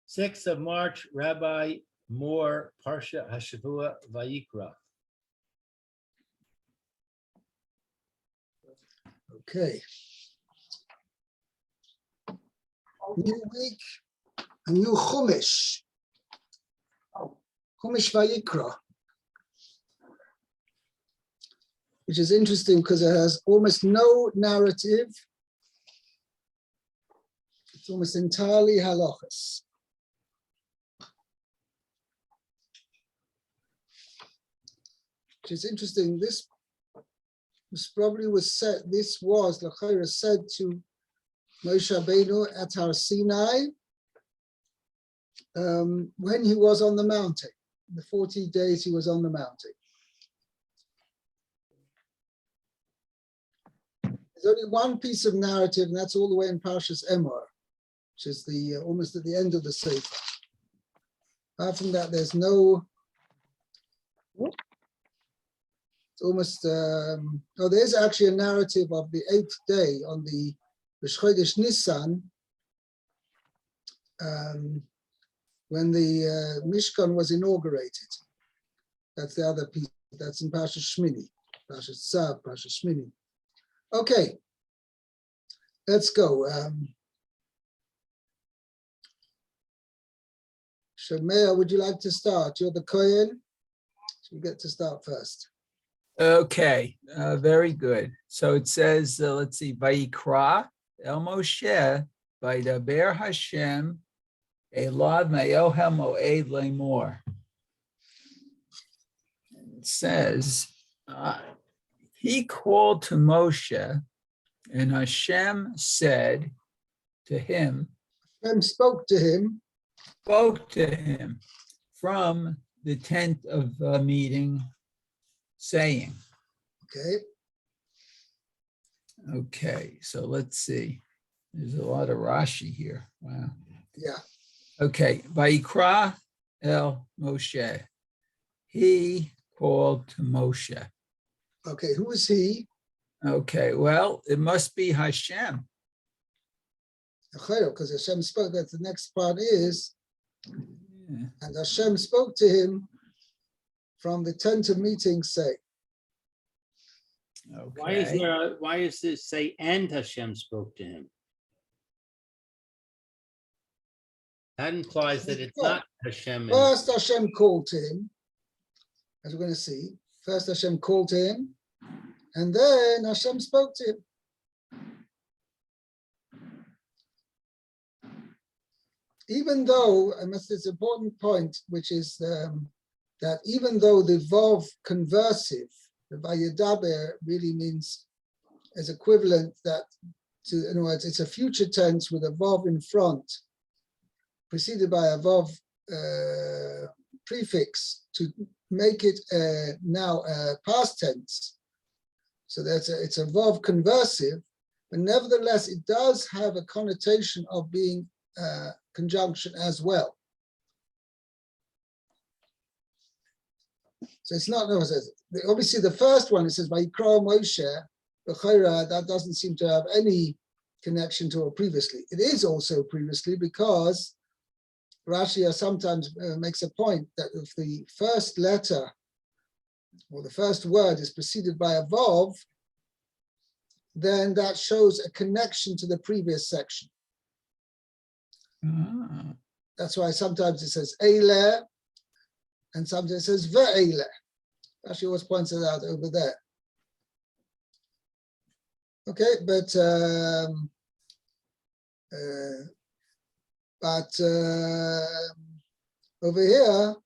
6th of March, Rabbi Moore, Parsha, Hashavua, Vayikra. Okay. New week, a new Chumash. Chumash Vayikra. Which is interesting because it has almost no narrative. It's almost entirely halachas. Which is interesting. This probably was said, this was l'chayra said to Moshe Rabbeinu at Har Sinai when he was on the mountain, the 40 days he was on the mountain. There's only one piece of narrative, and that's all the way in Parshas Emor, which is the almost at the end of the Sefer. Apart from that, there's no. It's almost. There's actually a narrative of the 8th day on the Rosh Chodesh Nisan, when the Mishkan was inaugurated. That's the other piece. That's in Parshas Shmini, Parshas Tzav, Parshas Shmini. Okay, let's go. Shomea, would you like to start? You're the Kohen, so you get to start first. Okay, very good. So it says, let's see, Vayikra El Moshe, Vaydaber Hashem, Elad Me'ohem Moed Lemor. It says, he called to Moshe, and Hashem said to him, Hashem spoke to him from the tent of meeting, saying. Okay, so let's see. There's a lot of Rashi here. Wow. Yeah. Okay, Vayikra El Moshe. He called to Moshe. Okay, who is he? Okay, well, it must be Hashem. Because Hashem spoke, that the next part is, Yeah. and Hashem spoke to him from the tent of meeting, say. Okay. Why is this say, and Hashem spoke to him? That implies that it's not Hashem. First Hashem called to him, as we're going to see. First Hashem called to him, and then Hashem spoke to him. Even though, it's an important point, which is that even though the Vav conversive, the Vayedaber really means as equivalent that to, in other words, it's a future tense with a Vav in front, preceded by a Vav prefix to make it now a past tense. So it's a Vav conversive, but nevertheless, it does have a connotation of being conjunction as well. So it's not, no, it says, obviously the first one, it says, Vayikra Moshe, that doesn't seem to have any connection to it previously. It is also previously because Rashi sometimes makes a point that if the first letter or the first word is preceded by a Vav, then that shows a connection to the previous section. That's why sometimes it says Eileh, and sometimes it says Ve'eileh. Rashi always points it out over there. Okay, but over here,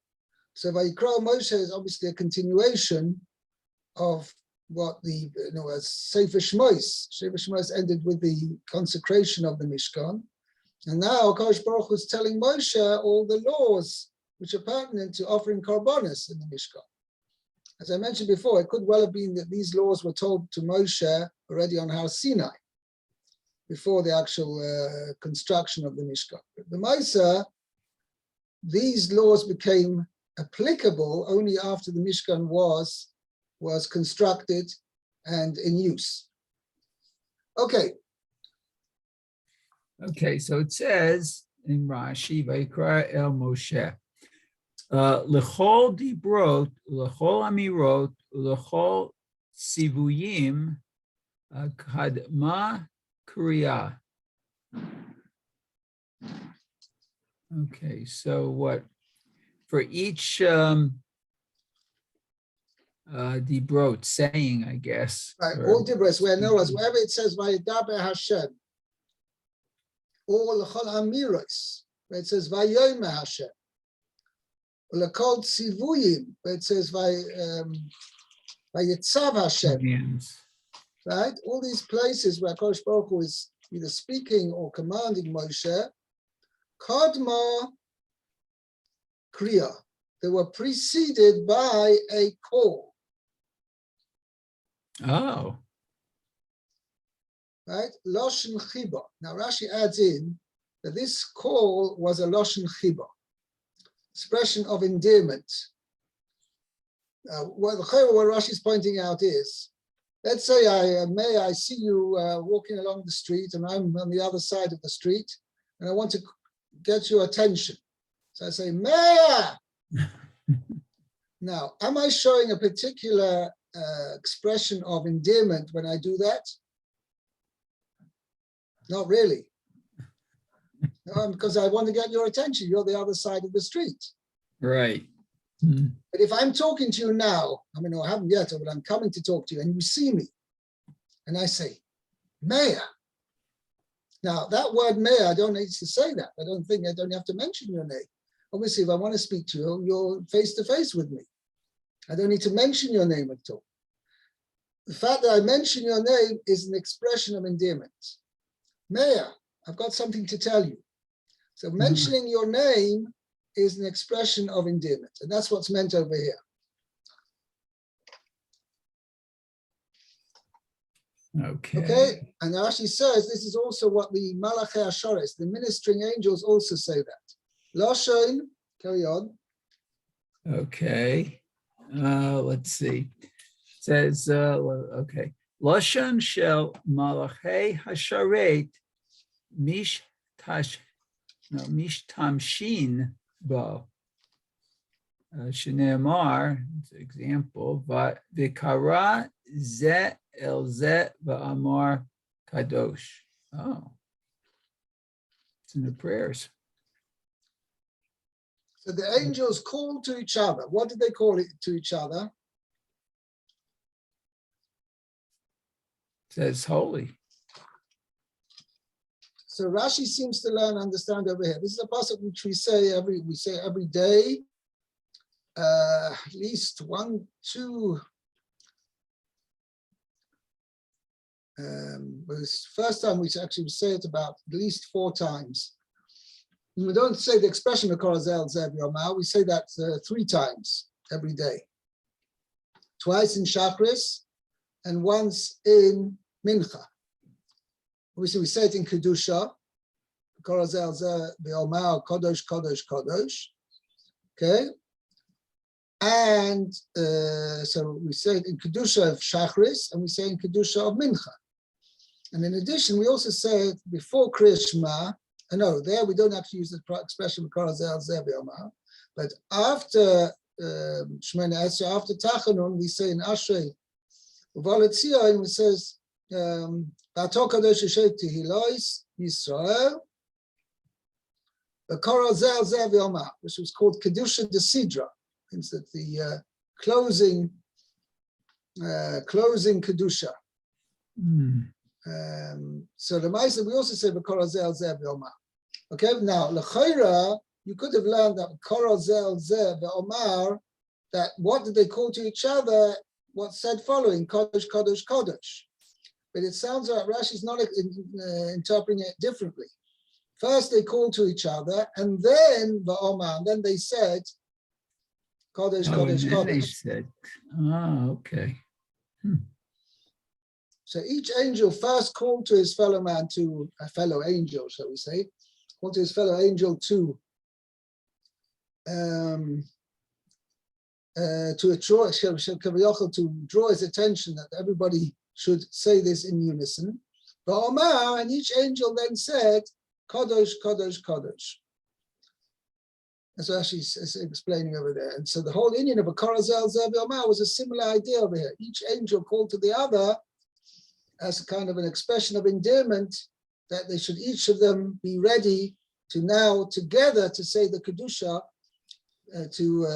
so Vayikra Moshe is obviously a continuation of what the as Sefer Shmos. Sefer Shmos ended with the consecration of the Mishkan, and now Kadosh Baruch Hu is telling Moshe all the laws which are pertinent to offering korbanos in the Mishkan. As I mentioned before, it could well have been that these laws were told to Moshe already on Har Sinai, before the actual construction of the Mishkan. But the Maisa, these laws became applicable only after the Mishkan was constructed and in use. Okay. Okay, so it says, in Rashi, Vayikra el Moshe. L'chol dibrot, l'chol amirot, l'chol sivuyim, kadma kriya. Okay, so what? For each dibrot, saying, I guess. Right, or- all dibros, where in other words, wherever it says Vayidaber Hashem, or l'chol amiros, where it says Vayomer Hashem, or l'chol tzivuyim, where it says Vayitzav Hashem, commands. right? All these places where Kodesh Baruch Hu is either speaking or commanding Moshe, Kadma Kriya, they were preceded by a call, Oh, right? Loshen Chiba. Now Rashi adds in that this call was a Loshen Chiba, expression of endearment. What Rashi is pointing out is, let's say I see you walking along the street and I'm on the other side of the street and I want to get your attention. So I say, Meya! Now, am I showing a particular expression of endearment when I do that? Not really. No, because I want to get your attention. You're the other side of the street. right. Hmm. But if I'm talking to you now, I mean, I haven't yet, but I'm coming to talk to you and you see me and I say, Meya. Now, that word Meya, I don't need to say that. I don't have to mention your name. Obviously, if I want to speak to you, you're face to face with me. I don't need to mention your name at all. The fact that I mention your name is an expression of endearment. Meya, I've got something to tell you. So mentioning your name is an expression of endearment. And that's what's meant over here. Okay. And Rashi says this is also what the Malachei Ashores, the ministering angels, also say that. Lashon, carry on. Okay. Let's see. It says, okay. Lashon shel Malachei Hasharet mishtamshin bo. Shneimar, example, Vayikra ze el ze va'amar kadosh. Oh, it's in the prayers. So the angels called to each other. What did they call it to each other? It says holy. So Rashi seems to understand over here. This is a passage which we say every day, at least one, two. But it's the first time we actually say it about at least 4 times. And we don't say the expression "V'korazel zev yomah." We say that 3 times every day. Twice in Shachris and once in Mincha. Obviously, we say it in Kedusha. V'korazel zev yomah, Kodosh, Kodosh, Kodosh. Okay. And so we say it in Kedusha of Shachris and we say in Kedusha of Mincha. And in addition, we also say it before Kriyas Shema. No, there we don't have to use the expression V'korazel zev yomah. But after Shemona Esrei, after Tachanun, we say in Ashrei Uvaletzion, it says V'ato Kadosh Yoshev Tehilos Yisrael V'korazel zev yomah, which was called Kedusha de Sidra. Means that the closing Kedusha. So the Maisa, we also say V'korazel zev yomah. Okay, now l'chayra, you could have learned that Korazel zev v'omar, that what did they call to each other? What said following, Kodesh, Kodesh, Kodesh. But it sounds like Rashi's not interpreting it differently. First they called to each other, and then v'omar, and then they said, Kodesh, Kodesh, and then they Kodesh. said, oh, okay. So each angel first called to his fellow man, to a fellow angel, shall we say, called to his fellow angel to draw his attention that everybody should say this in unison. And each angel then said, Kodesh, Kodesh, Kodesh. That's what Rashi is explaining over there. And so the whole Indian of a Korazel Zerbiomar was a similar idea over here. Each angel called to the other as a kind of an expression of endearment that they should each of them be ready to now together to say the Kedusha, to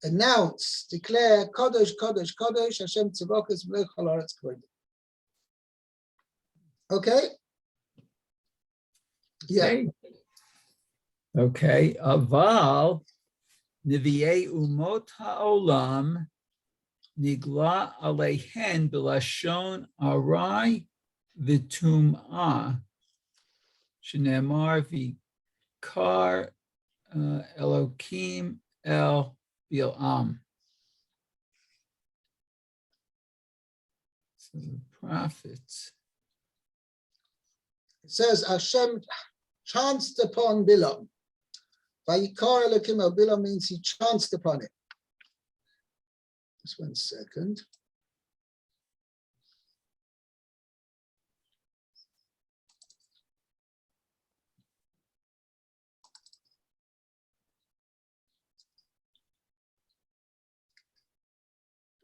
announce, declare Kodesh, Kodesh, Kodesh, Hashem Tzavakas Melech Haaretz Kvodo. Okay? Yeah. Okay. Aval Nevi'ei Umot Ha'olam Nigla Aleihen B'lashon Arai V'tum'ah Shneimar V'kar Elokim El Bil'am. So the prophets. It says Hashem chanced upon Bilam. Vayikra Elokim El Bilam means he chanced upon it. Just 1 second.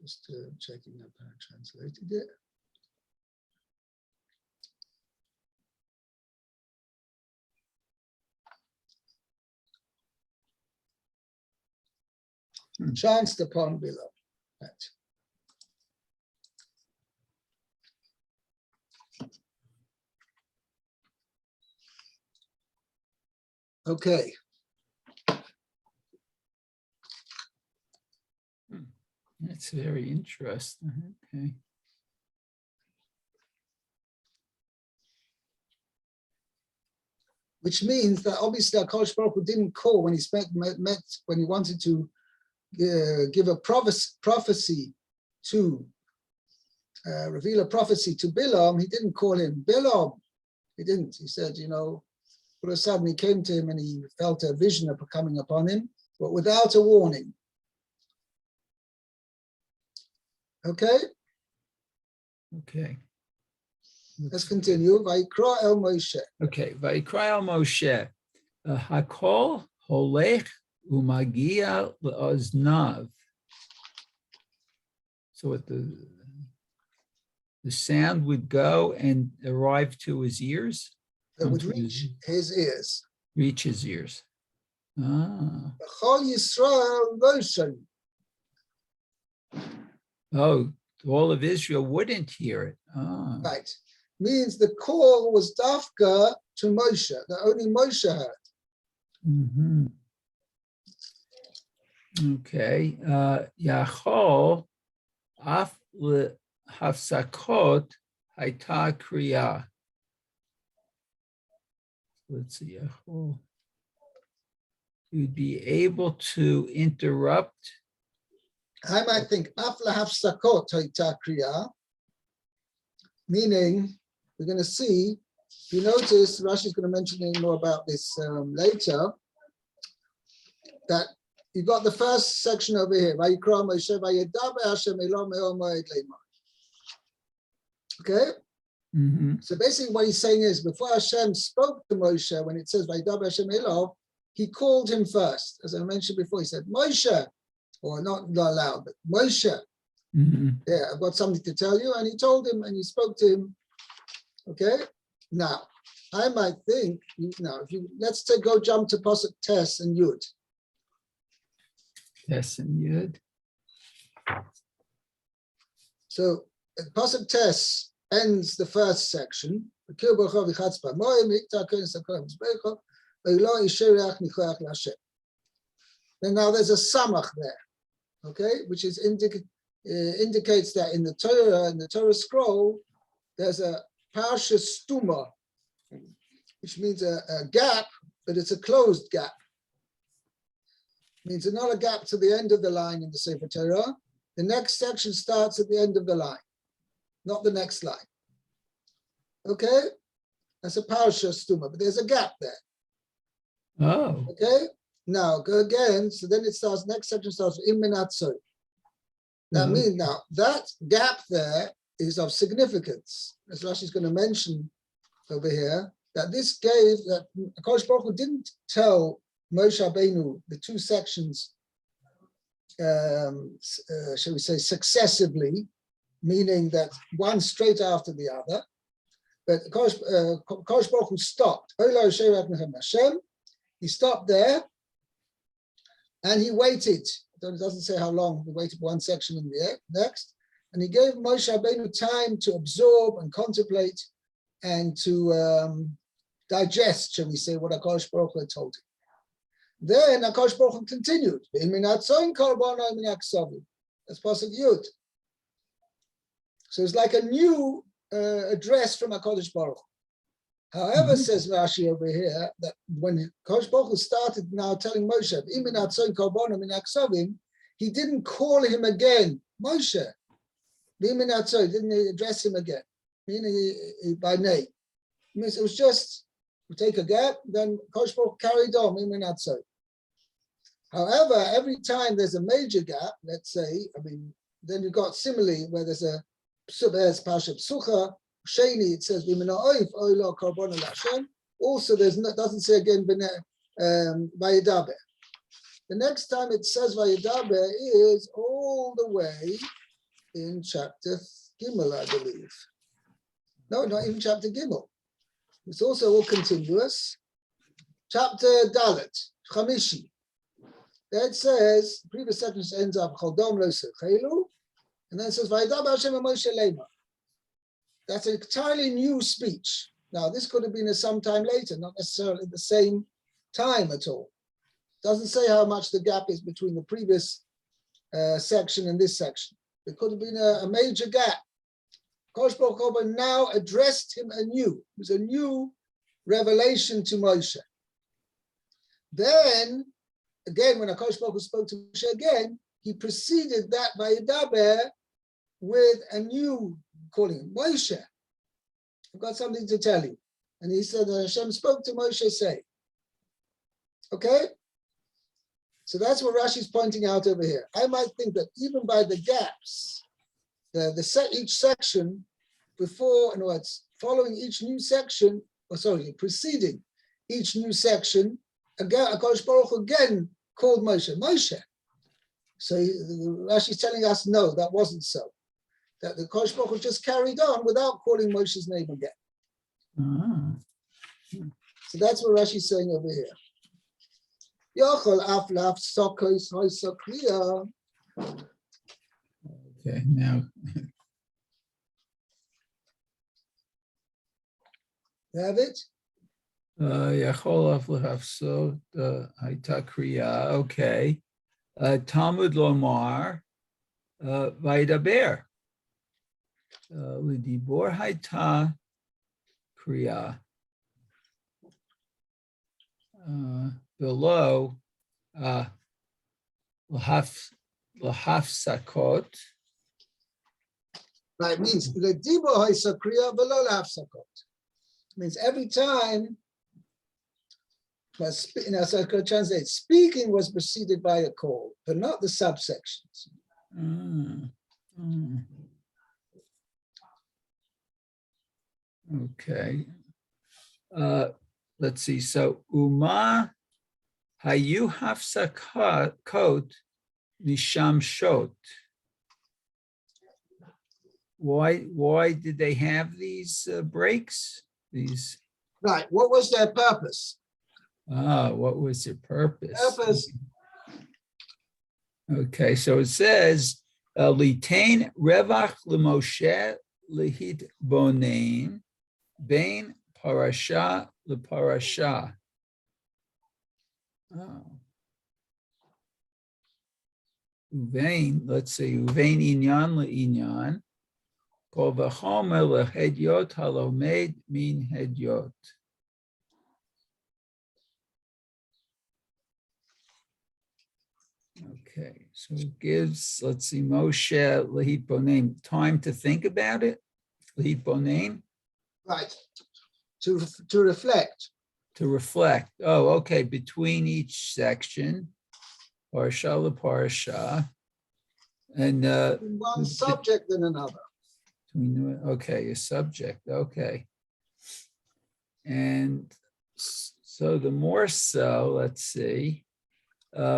Just checking up how I translated it. Chanced upon Bilam. Right. Okay. That's very interesting. Okay. Which means that obviously HaKadosh Baruch Hu didn't call when he met when he wanted to give a prophecy to reveal a prophecy to Bilam. He didn't call him Bilam. He didn't. He said, all of a sudden he came to him and he felt a vision of coming upon him, but without a warning. Okay. Okay. Let's continue. Vayikra el Moshe. Okay. Vayikra el Moshe. Hakol holech umagia leoznav. So what the sound would go and arrive to his ears? That would reach his ears. Reach his ears. Ah. B'chol Yisrael Moshe. Oh, all of Israel wouldn't hear it. Ah. Right. Means the call was dafka to Moshe, that only Moshe heard. Mm-hmm. Okay. Yachol af hafsakot haita kriya. Let's see. Yachol. You'd be able to interrupt. I might think af lahafsakot haita kriya, meaning we're going to see. If you notice, Rashi is going to mention more about this later. That you got the first section over here. Vayikra Moshe vayedaber Hashem elo me'ol moed leimar. Okay. Mm-hmm. So basically, what he's saying is, before Hashem spoke to Moshe, when it says vayedaber Hashem elo, he called him first. As I mentioned before, he said Moshe, or not loud, but Moshe. Mm-hmm. Yeah, I've got something to tell you, and he told him, and he spoke to him. Okay. Now, I might think if you let's go jump to Pasuk Tes and Yud. Tes and Yud. So Pasuk Tes ends the first section. Then now there's a samach there, okay, which is indicates that in the Torah scroll, there's a Parsha stuma, which means a gap, but it's a closed gap. It means it's not a gap to the end of the line in the Sefer Torah. The next section starts at the end of the line, not the next line. Okay? That's a Parsha stuma, but there's a gap there. Oh. Okay? Now, go again. So then it starts, next section starts with Imminatzoi. That means now, that gap there is of significance, as Rashi is going to mention over here, that this gave, that HaKadosh Baruch Hu didn't tell Moshe Rabbeinu, the two sections, shall we say, successively, meaning that one straight after the other. But Kosh Baruch Hu stopped. He stopped there, and he waited. It doesn't say how long. He waited one section in the next, and he gave Moshe Rabbeinu time to absorb and contemplate and to digest, shall we say, what HaKadosh Baruch Hu had told him. Then HaKadosh Baruch Hu continued. That's Pasuk Yud. So it's like a new address from HaKadosh Baruch Hu. However, says Rashi over here, that when HaKadosh Baruch Hu started now telling Moshe, he didn't call him again, Moshe. He didn't address him again, meaning by name. It was just, we take a gap, then HaKadosh Baruch Hu carried on, However, every time there's a major gap, let's say, then you got similarly where there's Parsha Psucha, Sheni, it says also doesn't say again Vayidaber. The next time it says Vayidaber is all the way in chapter Gimel, I believe. No, not even chapter Gimel. It's also all continuous. Chapter Dalet, Chamishi. There it says, the previous sentence ends up Chaldom Lo Sechelu, and then it says Vayidaber Hashem Moshe Lema. That's an entirely new speech. Now, this could have been some time later, not necessarily at the same time at all. Doesn't say how much the gap is between the previous section and this section. It could have been a major gap. Kosh Baruch Hu now addressed him anew. It was a new revelation to Moshe. Then, again, when Kosh Baruch Hu spoke to Moshe again, he preceded that by Vayidaber with a new calling him Moshe. I've got something to tell you. And he said that Hashem spoke to Moshe saying. Okay? So that's what Rashi's pointing out over here. I might think that even by the gaps, each section before, in other words, following each new section, preceding each new section, again, HaKadosh Baruch Hu again called Moshe, Moshe. So Rashi's telling us, no, that wasn't so. That the Kosh Baruch Hu just carried on without calling Moshe's name again. So that's what Rashi's saying over here. Okay, now. You have it? Yachol af lehafsod hayta kriya. Okay. Talmud lomar vayidaber. Lidibor hayta kriya. Below lahafsakot. Right, means lidibor hayta kriya below lahafsakot. Means every time, so I could translate, speaking was preceded by a call, but not the subsections. Okay. Let's see. So Uma hayu hafsakot nisham shot. Why did they have these breaks? These. Right. What was their purpose? What was their purpose? Okay, so it says litain revach lemoshe lehit bonain bein parasha leparasha. Uvein, let's say uvein inyan leinyan. Kol v'chomer lehedyot halomed min hedyot. Okay, so it gives, let's see, Moshe lehit bonain time to think about it. Lehit bonain. Right. To reflect. To reflect. Oh, okay. Between each section, Parsha leparsha, and one subject and another. Okay, a subject. Okay, and So the more so, let's see,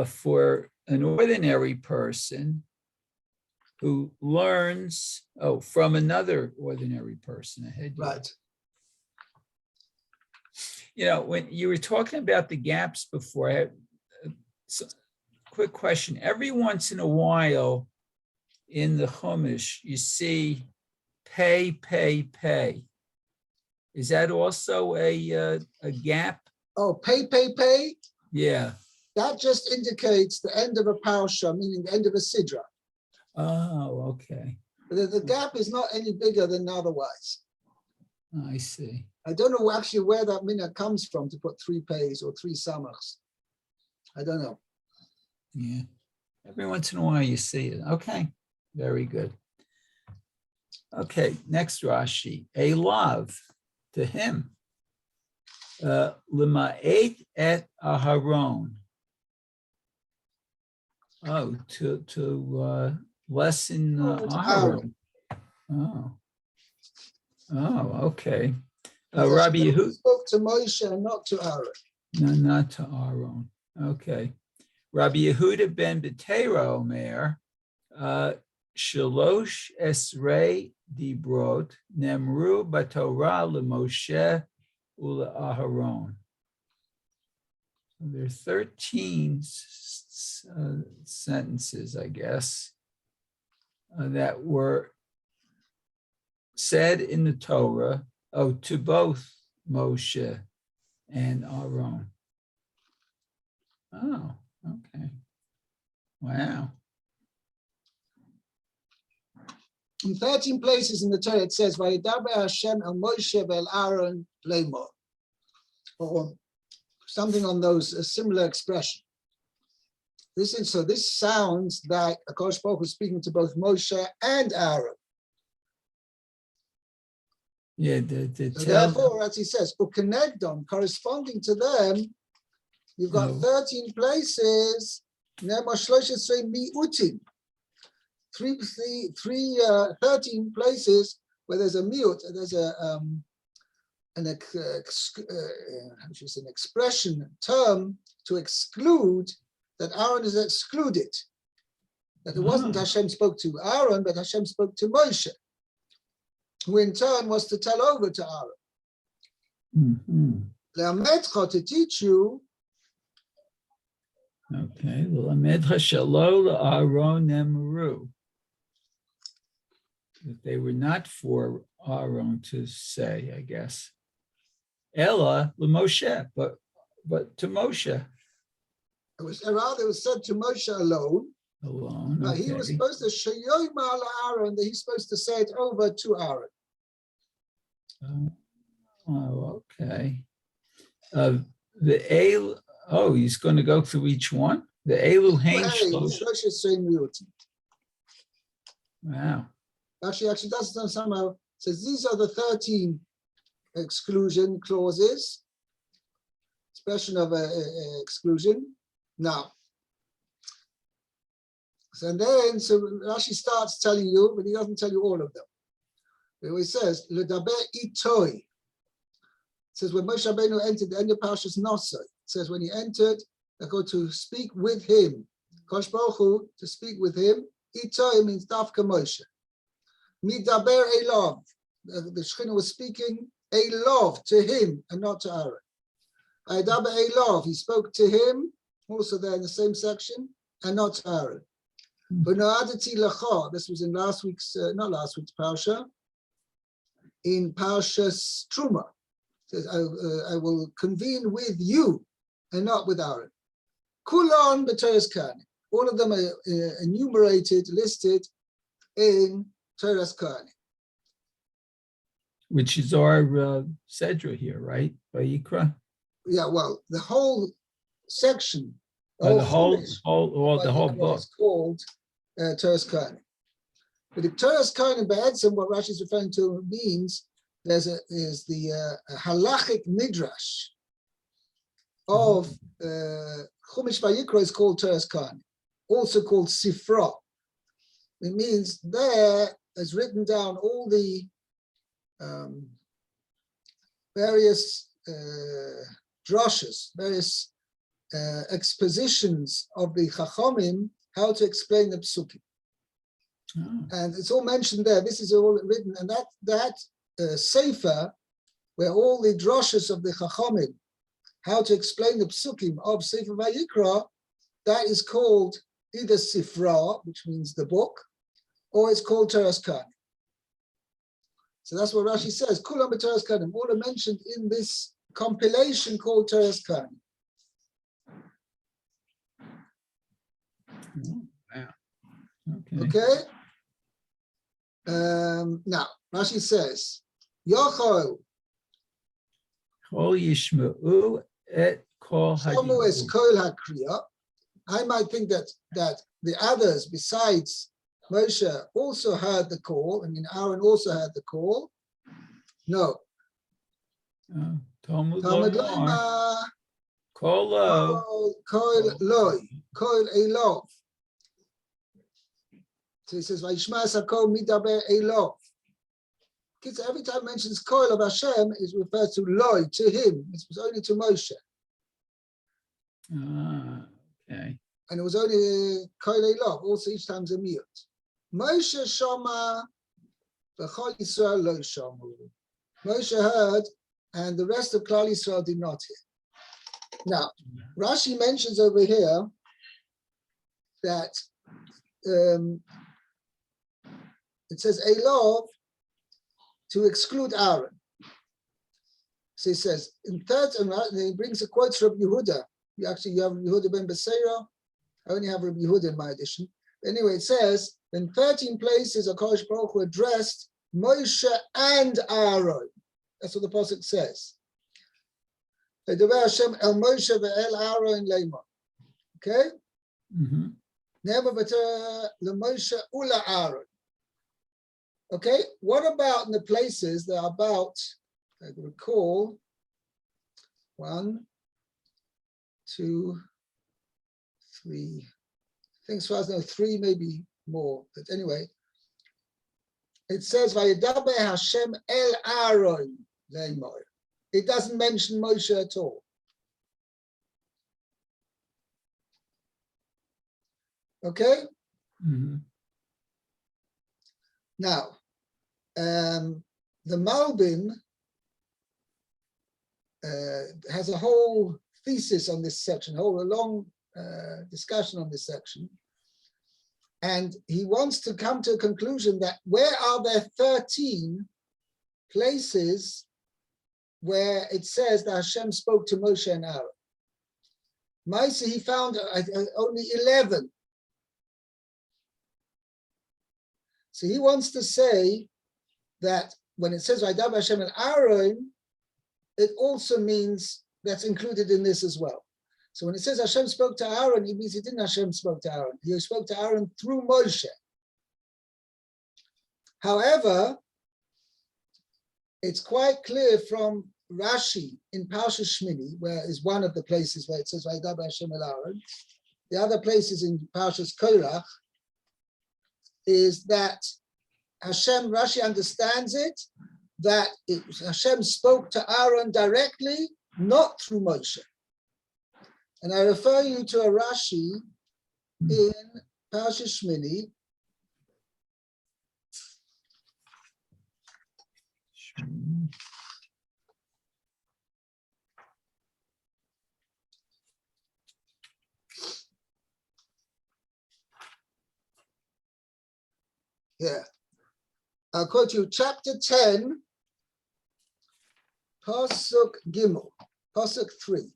for an ordinary person who learns, from another ordinary person ahead. Right. When you were talking about the gaps before, I had a quick question. Every once in a while in the Chumash, you see pay, pay, pay. Is that also a gap? Oh, pay, pay, pay. Yeah. That just indicates the end of a parsha, meaning the end of a sidra. Oh, okay. But the gap is not any bigger than otherwise. I see. I don't know actually where that minhag comes from to put 3 pays or 3 samachs. I don't know. Yeah. Every once in a while you see it. Okay. Very good. Okay. Next Rashi. A love to him. Lema'et et Aharon. Oh, to lessen Aharon. Oh, okay. Rabbi Yehuda spoke to Moshe and not to Aaron. No, not to Aaron. Okay. Rabbi Yehuda ben Betera Omer, Shalosh Esrei Dibrot Nemru Batorah LeMoshe Ula Aharon. There are 13 sentences, I guess, that were said in the Torah, to both Moshe and Aaron. Oh, okay. Wow. In 13 places in the Torah, it says, Vayidaber Hashem el Moshe ve'el Aaron leimor. Or something on those, a similar expression. This sounds like HaKadosh Baruch Hu speaking to both Moshe and Aaron. Yeah, therefore, as he says, ukenegdom, corresponding to them, you've got 13 places, miutim, 13 places where there's a miut, there's an expression, term to exclude, that Aaron is excluded. That it wasn't Hashem spoke to Aaron, but Hashem spoke to Moshe, who in turn was to tell over to Aaron. To teach you. Okay, that they were not for Aaron to say, I guess. Ella Moshe, but to Moshe. It was said to Moshe alone. Alone. But he was supposed to Shayoyma Aaron, that he's supposed to say it over to Aaron. Okay. He's going to go through each one. The Elu Hain Shlosh. Wow. Actually, does somehow says these are the 13 exclusion clauses, expression of exclusion. Now, so Rashi starts telling you, but he doesn't tell you all of them. He says, "Ledaber itoy." It says when Moshe Rabbeinu entered the end of Parshas Nosai. It says when he entered, they go to speak with him. Kosh Baruch Hu, to speak with him. Itoy means Dafka Moshe. Midaber Elov. The Shekhinah was speaking Elov to him and not to Aaron. Aidaber Elov. He spoke to him, also there in the same section, and not to Aaron. This was in not last week's Parsha, in Parshas Truma. It says, I will convene with you and not with Aaron. Kulon b'Toras Kohanim. All of them are enumerated, listed in Toras Kohanim. Which is our Sedra here, right? Vayikra? Yeah, well, the whole section, the whole book is called Toras Kohanim. But the Toras Kohanim Ba'etzim, what Rashi is referring to, means there's the halachic midrash of Chumash Vayikra is called Toras Kohanim, also called Sifra. It means there is written down all the various droshes, various expositions of the Chachomim, how to explain the Psukim. Oh, And it's all mentioned there. This is all written, and that sefer, where all the droshes of the Chachomim, how to explain the Psukim of Sefer Vayikra, that is called either Sifra, which means the book, or it's called Teras Kanim. So that's what Rashi says. Kulam b'Teras Kanim. All are mentioned in this compilation called Teras Kanim. wow. Okay. Okay. Now Rashi says, Yochel Kol yishma'u et kol Shamu es hadibur. kol hakriya. I might think that the others besides Moshe also heard the call. I mean, Aaron also heard the call. No. Oh, Talmud Talmud Lomar. Lama, Kol lo. Kol loy, Kol elov. So he says, Vayishma sakol midaber elov. Kids, every time it mentions Kol of Hashem, it refers to loy, to him. It was only to Moshe. Ah, okay. And it was only Kol elov, also each time's a mute. Moshe shama, v'chol Yisrael lo shamu. Moshe heard, and the rest of Klal Yisrael did not hear. Now, Rashi mentions over here that it says Elov to exclude Aaron. So he says in third, and he brings a quote from Yehuda. You have Yehuda ben Beseira. I only have Rabbi Yehuda in my edition. Anyway, it says in 13 places HaKadosh Baruch Hu addressed Moshe and Aaron. That's what the pasuk says. V'daber Hashem el Moshe ve'el Aaron leimor. Okay. Never better leMoshe ula Aaron. Okay. What about in the places that are about? I recall 1, 2, 3. I think as far as I know, 3, maybe more. But anyway, it says Vaydaber Hashem el Aaron leimor. It doesn't mention Moshe at all. Okay. Now, the Malbim has a whole thesis on this section, a long discussion on this section. And he wants to come to a conclusion that where are there 13 places where it says that Hashem spoke to Moshe and Aaron? Maisa, he found only 11. So he wants to say that when it says Vaydaber Hashem and Aaron, it also means that's included in this as well. So when it says Hashem spoke to Aaron, it means he didn't Hashem spoke to Aaron. He spoke to Aaron through Moshe. However, it's quite clear from Rashi in Parsha Shmini, where is one of the places where it says Vaydaber Hashem el Aaron. The other places in Parshas Korach is that Hashem, Rashi understands it, that Hashem spoke to Aaron directly, not through Moshe. And I refer you to a Rashi in Parsha Shmini. Yeah. I'll quote you chapter 10, Pasuk Gimel, Pasuk 3.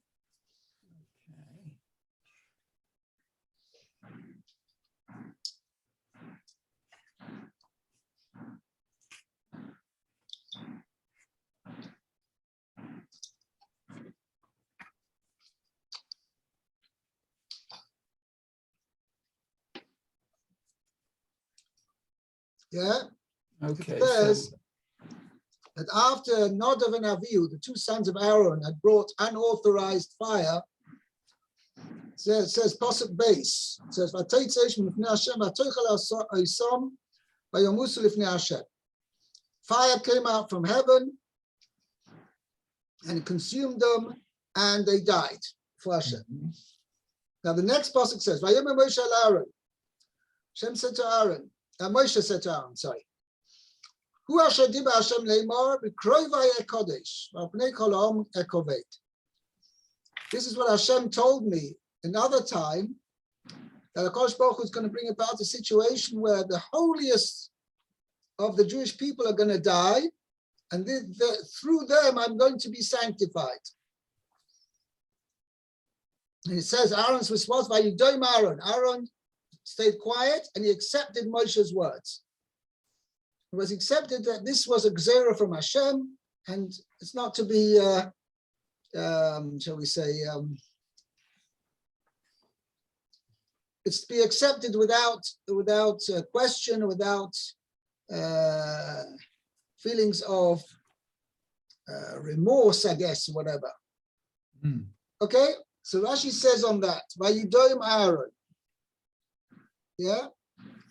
Yeah. Okay. It says that after Nadav and Avihu, the two sons of Aaron, had brought unauthorized fire, it says Pasuk base. It says fire came out from heaven and consumed them, and they died for Hashem. Mhm. Now the next pasuk says, "Vayomer Moshe el Aaron." Hashem said to Aaron, Moshe said to Aaron, sorry. Hu asher diba Hashem leimor b'krovai ekodesh v'apnei kol ha'om ekoved. This is what Hashem told me another time, that HaKadosh Baruch Hu is going to bring about a situation where the holiest of the Jewish people are going to die, and through them I'm going to be sanctified. And it says Aaron's response, Vayidom Aaron. Aaron stayed quiet and he accepted Moshe's words. It was accepted that this was a gzera from Hashem, and it's not to be, shall we say, it's to be accepted without question, without feelings of remorse, I guess, whatever. Mm. Okay, so Rashi says on that, Vayidom Aaron. Yeah,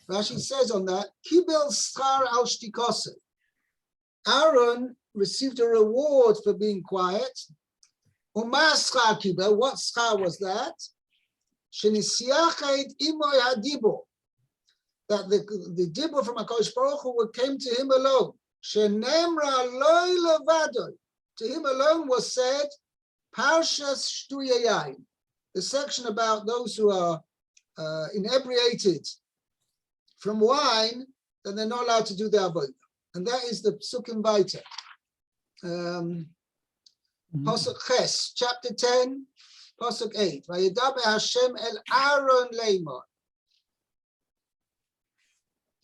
Rashi says on that, Kibel schar al shtikose. Aaron received a reward for being quiet. Uma schar kibel, what schar was that? Shenisiachet imoy hadibor. That the dibur from HaKadosh Baruch Hu came to him alone. Shenemra loy levado. To him alone was said, Parsha shtuye yain. The section about those who are inebriated from wine, then they're not allowed to do their avodah. And that is the Psukim Vayikra. Pasuk Ches, chapter 10, Pasuk 8. Vayedaber Hashem el Aaron leimor.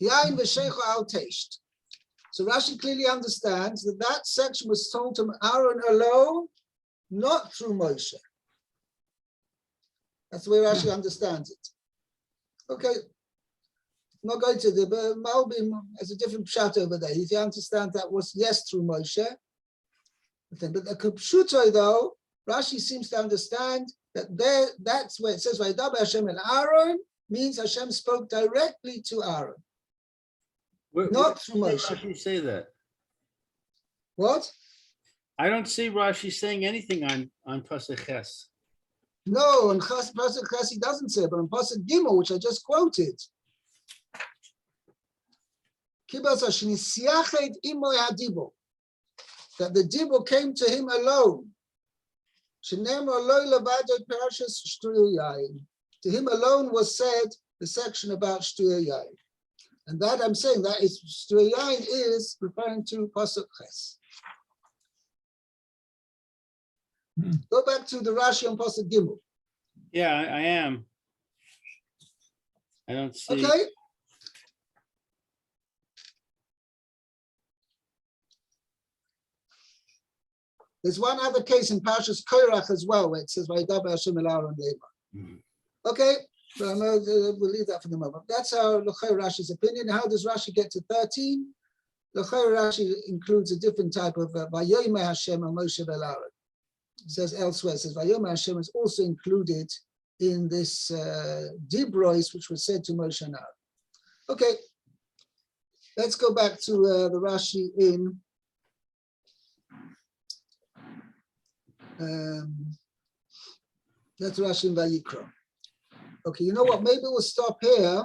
Yain v'sheicha al teisht. So Rashi clearly understands that that section was told to Aaron alone, not through Moshe. That's the way Rashi understands it. Okay, I'm not going to the Malbim has a different pshat over there. He understands that was yes through Moshe. But the Pshuto, though, Rashi seems to understand that that's where it says Vayedaber Hashem and Aaron means Hashem spoke directly to Aaron. Not through Moshe. Rashi say that? What? I don't see Rashi saying anything on Pasuk Ches. No, on Pasuk Ches he doesn't say, but on Pasuk Gimel, which I just quoted, that the dibur came to him alone. To him alone was said the section about shtuya yain. And that I'm saying that is shtuya yain is referring to Pasuk Ches. Go back to the Rashi on Pasuk Gimel. Yeah, I am. I don't see. Okay. There's one other case in Parshas Korach as well, where it says Vayedaber Hashem el Aaron leimor. Okay, but I know we'll leave that for the moment. That's how L'chei Rashi's opinion. How does Rashi get to 13? L'chei Rashi includes a different type of Vayomer Hashem al Moshe el Aaron. It says elsewhere, it says Vayomer Hashem is also included in this Dibrois, which was said to Moshe and Aaron. Okay, let's go back to the Rashi in that's Rashi in Vayikra. Okay, you know what? Maybe we'll stop here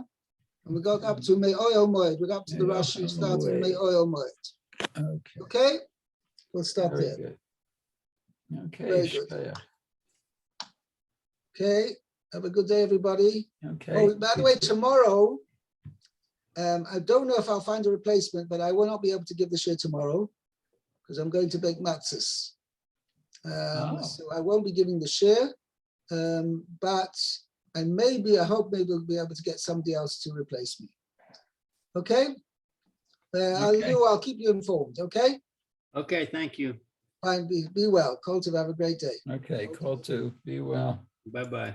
and we go up to Me'oil Moed. We'll go up to the Rashi starting Me'oil Moed. Okay, we'll stop Very there. good. Okay. Very good. Okay, have a good day, everybody. Okay. Oh, by the way, tomorrow, I don't know if I'll find a replacement, but I will not be able to give the share tomorrow because I'm going to bake matzahs. So I won't be giving the share, but I hope maybe we'll be able to get somebody else to replace me. Okay? I'll keep you informed, okay? Okay, thank you. Fine, be well. Colton, have a great day. Okay, call to be well. Bye-bye.